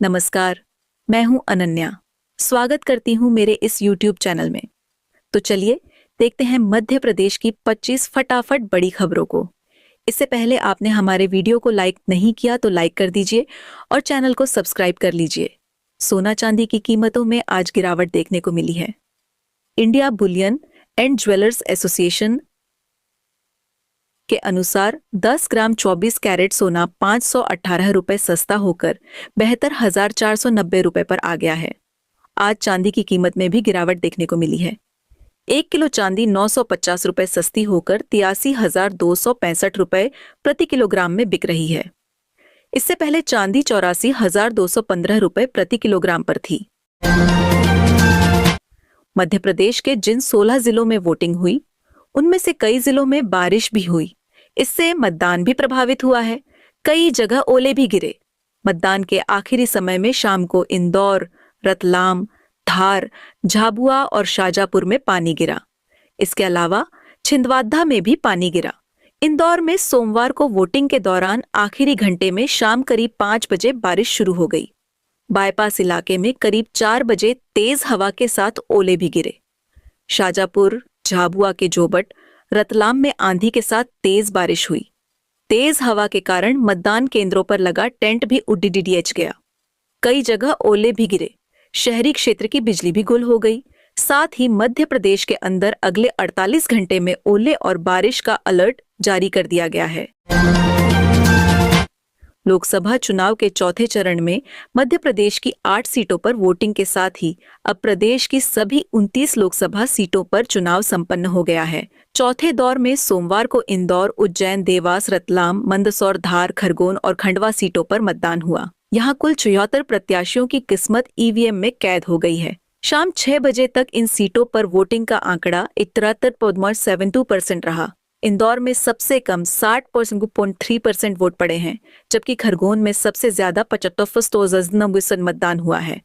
नमस्कार, मैं हूं अनन्या। स्वागत करती हूं मेरे इस YouTube चैनल में। तो चलिए देखते हैं मध्य प्रदेश की 25 फटाफट बड़ी खबरों को। इससे पहले आपने हमारे वीडियो को लाइक नहीं किया तो लाइक कर दीजिए और चैनल को सब्सक्राइब कर लीजिए। सोना चांदी की कीमतों में आज गिरावट देखने को मिली है। India Boolean and jewellers association के अनुसार 10 ग्राम 24 कैरेट सोना 518 रुपये सस्ता होकर 72,490 रुपये पर आ गया है। आज चांदी की कीमत में भी गिरावट देखने को मिली है। 1 किलो चांदी 950 रुपये सस्ती होकर 83,265 रुपये प्रति किलोग्राम में बिक रही है। इससे पहले चांदी 84,215 रुपये प्रति किलोग्राम पर थी। मध्य प्रदेश के जिन 16 जिलों में वोटिंग हुई, उनमें से कई जिलों में बारिश भी हुई। इससे मतदान भी प्रभावित हुआ है। कई जगह ओले भी गिरे। मतदान के आखिरी समय में शाम को इंदौर, रतलाम, धार, झाबुआ और शाजापुर में पानी गिरा। इसके अलावा छिंदवाड़ा में भी पानी गिरा। इंदौर में सोमवार को वोटिंग के दौरान आखिरी घंटे में शाम करीब 5 बजे बारिश शुरू हो गई। बाईपास इलाके में करीब 4 बजे तेज हवा के साथ ओले भी गिरे। शाजापुर, झाबुआ के जोबट, रतलाम में आंधी के साथ तेज बारिश हुई। तेज हवा के कारण मतदान केंद्रों पर लगा टेंट भी उड़िड़िड़ गया। कई जगह ओले भी गिरे। शहरी क्षेत्र की बिजली भी गुल हो गई। साथ ही मध्य प्रदेश के अंदर अगले 48 घंटे में ओले और बारिश का अलर्ट जारी कर दिया गया है। लोकसभा चुनाव के चौथे चरण में मध्य प्रदेश की 8 सीटों पर वोटिंग के साथ ही अब प्रदेश की सभी 29 लोकसभा सीटों पर चुनाव संपन्न हो गया है। चौथे दौर में सोमवार को इंदौर, उज्जैन, देवास, रतलाम, मंदसौर, धार, खरगोन और खंडवा सीटों पर मतदान हुआ। यहाँ कुल 74 प्रत्याशियों की किस्मत ईवीएम में कैद हो गई है। शाम 6 बजे तक इन सीटों पर वोटिंग का आंकड़ा 73.72% रहा। इंदौर में सबसे कम 60.3% वोट पड़े हैं, जबकि खरगोन में सबसे ज्यादा 75% मतदान हुआ है।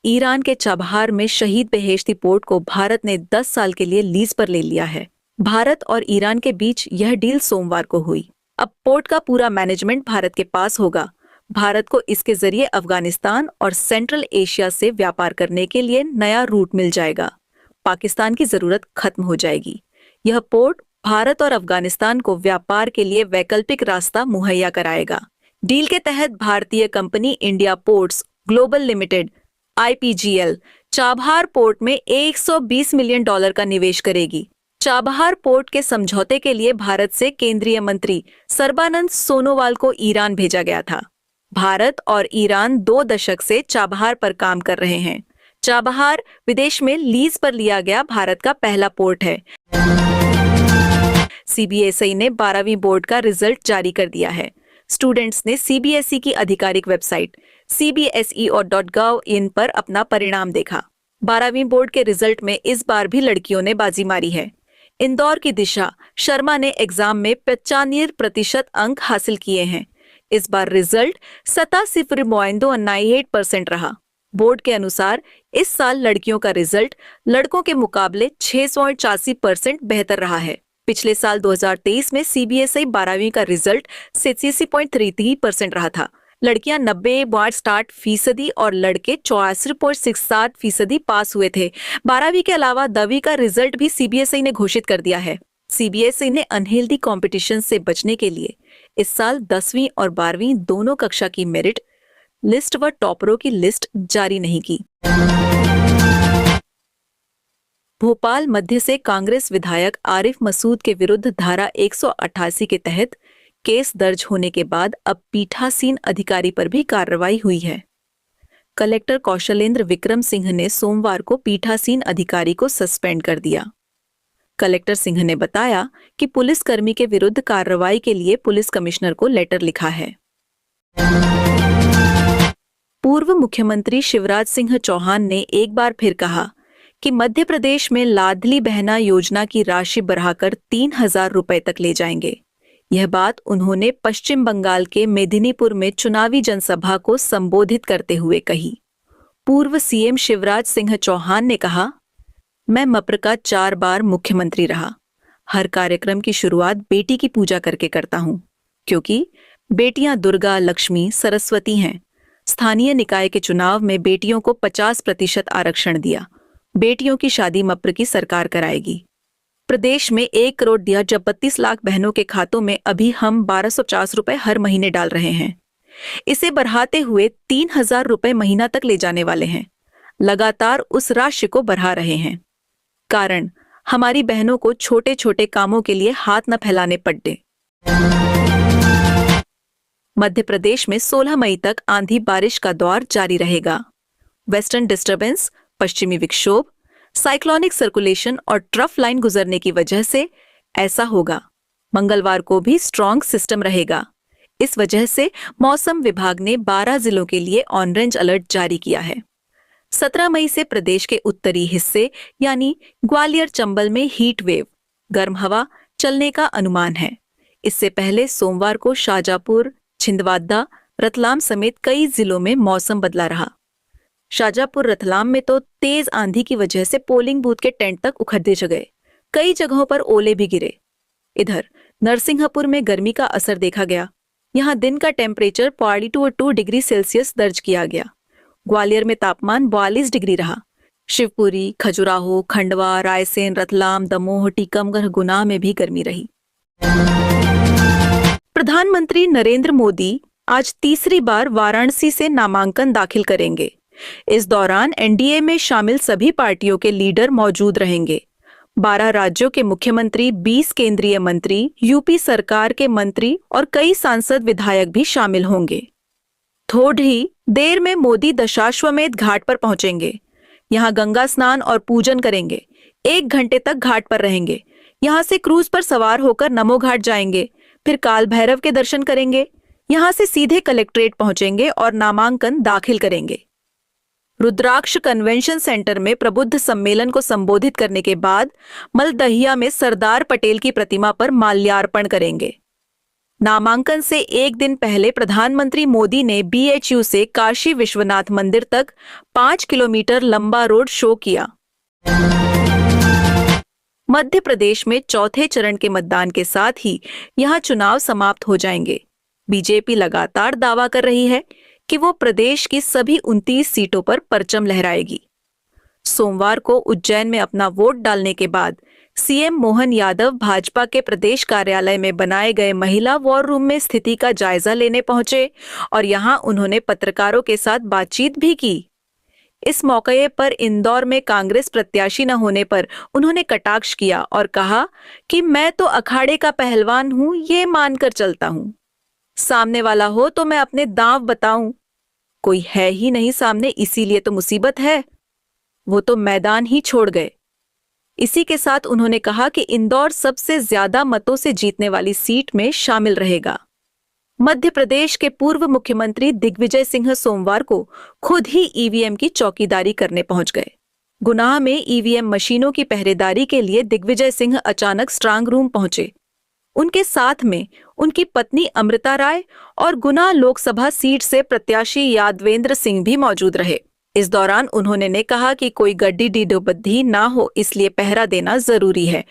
ईरान के चाबहार में शहीद बेहेश्ती पोर्ट को भारत ने 10 साल के लिए लीज पर ले लिया है। भारत और ईरान के बीच यह डील सोमवार को हुई। अब पोर्ट का पूरा मैनेजमेंट भारत के पास होगा। भारत को इसके जरिए अफगानिस्तान और सेंट्रल एशिया से व्यापार करने के लिए नया रूट मिल जाएगा। पाकिस्तान की जरूरत खत्म हो जाएगी। यह पोर्ट भारत और अफगानिस्तान को व्यापार के लिए वैकल्पिक रास्ता मुहैया कराएगा। डील के तहत भारतीय company India ports global limited (IPGL) Chabahar port में $120 मिलियन का निवेश करेगी। चाबहार पोर्ट के समझौते के लिए भारत से केंद्रीय मंत्री सर्बानंद सोनोवाल को ईरान भेजा गया था। भारत और ईरान 2 दशक से चाबहार पर काम कर रहे हैं। चाबहार विदेश में लीज पर लिया गया भारत का पहला पोर्ट है। CBSE ने 12वीं बोर्ड का रिजल्ट जारी कर दिया है। स्टूडेंट्स ने CBSE की आधिकारिक वेबसाइट cbse.gov.in पर अपना परिणाम देखा। 12वीं बोर्ड के रिजल्ट में इस बार भी लड़कियों ने बाजी मारी है। इंदौर की दिशा शर्मा ने एग्जाम में 95% अंक हासिल किए हैं। इस बार रिजल्ट 87.98% रहा। बोर्ड के अनुसार इस साल लड़कियों का रिजल्ट लड़कों के मुकाबले 6.84% बेहतर रहा है। पिछले साल 2023 में CBSE 12वीं का रिजल्ट 86.33% रहा था। लड़कियां 90.60% और लड़के 84.67% पास हुए थे। 12वीं के अलावा 10वीं का रिजल्ट भी CBSE ने घोषित कर दिया है। CBSE ने अनहेल्दी कंपटीशन से बचने के लिए इस साल 10वीं और 12वीं दोनों कक्षा की मेरिट लिस्ट व टॉपरों की लिस्ट जारी नहीं की। भोपाल मध्य से कांग्रेस विधायक आरिफ मसूद के विरुद्ध धारा 188 के तहत केस दर्ज होने के बाद अब पीठासीन अधिकारी पर भी कार्रवाई हुई है। कलेक्टर कौशलेंद्र विक्रम सिंह ने सोमवार को पीठासीन अधिकारी को सस्पेंड कर दिया। कलेक्टर सिंह ने बताया कि पुलिसकर्मी के विरुद्ध कार्रवाई के लिए पुलिस कमिश्नर को लेटर लिखा है। पूर्व मुख्यमंत्री शिवराज सिंह चौहान ने एक बार फिर कहा कि मध्य प्रदेश में लाडली बहना योजना की राशि बढ़ाकर 3,000 रुपए तक ले जाएंगे। यह बात उन्होंने पश्चिम बंगाल के मेदिनीपुर में चुनावी जनसभा को संबोधित करते हुए कही। पूर्व CM शिवराज सिंह चौहान ने कहा, मैं मप्र का 4 बार मुख्यमंत्री रहा। हर कार्यक्रम की शुरुआत बेटी की पूजा करके करता हूँ, क्योंकि बेटियां दुर्गा, लक्ष्मी, सरस्वती हैं। स्थानीय निकाय के चुनाव में बेटियों को 50% आरक्षण दिया। बेटियों की शादी मप्र की सरकार कराएगी। प्रदेश में 1 करोड़ दिया जब 32 लाख बहनों के खातों में अभी हम 1250 रुपए हर महीने डाल रहे हैं। इसे बढ़ाते हुए 3000 रुपए महीना तक ले जाने वाले हैं। लगातार उस राशि को बढ़ा रहे हैं। कारण हमारी बहनों को छोटे छोटे कामों के लिए हाथ न फैलाने पड़े। मध्य प्रदेश में 16 मई तक आंधी बारिश का दौर जारी रहेगा। वेस्टर्न डिस्टर्बेंस, पश्चिमी विक्षोभ, साइक्लोनिक सर्कुलेशन और ट्रफ लाइन गुजरने की वजह से ऐसा होगा। मंगलवार को भी स्ट्रॉन्ग सिस्टम रहेगा। इस वजह से मौसम विभाग ने 12 जिलों के लिए ऑरेंज अलर्ट जारी किया है। 17 मई से प्रदेश के उत्तरी हिस्से यानी ग्वालियर चंबल में हीट वेव, गर्म हवा चलने का अनुमान है। इससे पहले सोमवार को शाजापुर, छिंदवाड़ा, रतलाम समेत कई जिलों में मौसम बदला रहा। शाजापुर, रतलाम में तो तेज आंधी की वजह से पोलिंग बूथ के टेंट तक उखड़ गए। कई जगहों पर ओले भी गिरे। इधर नरसिंहपुर में गर्मी का असर देखा गया। यहां दिन का टेम्परेचर 42 डिग्री सेल्सियस दर्ज किया गया। ग्वालियर में तापमान 42 डिग्री रहा। शिवपुरी, खजुराहो, खंडवा, रायसेन, रतलाम, दमोह, टीकमगढ़, गुना में भी गर्मी रही। प्रधानमंत्री नरेंद्र मोदी आज तीसरी बार वाराणसी से नामांकन दाखिल करेंगे। इस दौरान एनडीए में शामिल सभी पार्टियों के लीडर मौजूद रहेंगे। 12 राज्यों के मुख्यमंत्री, 20 केंद्रीय मंत्री, यूपी सरकार के मंत्री और कई सांसद विधायक भी शामिल होंगे। थोड़ी देर में मोदी दशाश्वमेध घाट पर पहुंचेंगे। यहां गंगा स्नान और पूजन करेंगे। 1 घंटे तक घाट पर रहेंगे। यहां से क्रूज पर सवार होकर नमो घाट जाएंगे। फिर काल भैरव के दर्शन करेंगे। यहां से सीधे कलेक्ट्रेट पहुंचेंगे और नामांकन दाखिल करेंगे। रुद्राक्ष कन्वेंशन सेंटर में प्रबुद्ध सम्मेलन को संबोधित करने के बाद मलदहिया में सरदार पटेल की प्रतिमा पर माल्यार्पण करेंगे। नामांकन से 1 दिन पहले प्रधानमंत्री मोदी ने बीएचयू से काशी विश्वनाथ मंदिर तक 5 किलोमीटर लंबा रोड शो किया। मध्य प्रदेश में चौथे चरण के मतदान के साथ ही यहां चुनाव समाप्त हो जाएंगे। बीजेपी लगातार दावा कर रही है कि वो प्रदेश की सभी 29 सीटों पर परचम लहराएगी। सोमवार को उज्जैन में अपना वोट डालने के बाद सीएम मोहन यादव भाजपा के प्रदेश कार्यालय में बनाए गए महिला वॉर रूम में स्थिति का जायजा लेने पहुंचे और यहां उन्होंने पत्रकारों के साथ बातचीत भी की। इस मौके पर इंदौर में कांग्रेस प्रत्याशी न होने पर उन्होंने कटाक्ष किया और कहा कि मैं तो अखाड़े का पहलवान हूं, ये मानकर चलता हूं। सामने वाला हो तो मैं अपने दांव बताऊं। कोई है ही नहीं सामने, इसीलिए तो मुसीबत है। वो तो मैदान ही छोड़ गए। इसी के साथ उन्होंने कहा कि इंदौर सबसे ज्यादा मतों से जीतने वाली सीट में शामिल रहेगा। मध्य प्रदेश के पूर्व मुख्यमंत्री दिग्विजय सिंह सोमवार को खुद ही ईवीएम की चौकीदारी करने पहुंच गए। गुना में ईवीएम मशीनों की पहरेदारी के लिए दिग्विजय सिंह अचानक स्ट्रांग रूम पहुंचे। उनके साथ में उनकी पत्नी अमृता राय और गुना लोकसभा सीट से प्रत्याशी यादवेंद्र सिंह भी मौजूद रहे। इस दौरान उन्होंने कहा कि कोई गड्डी डीडोबद्दी ना हो, इसलिए पहरा देना जरूरी है।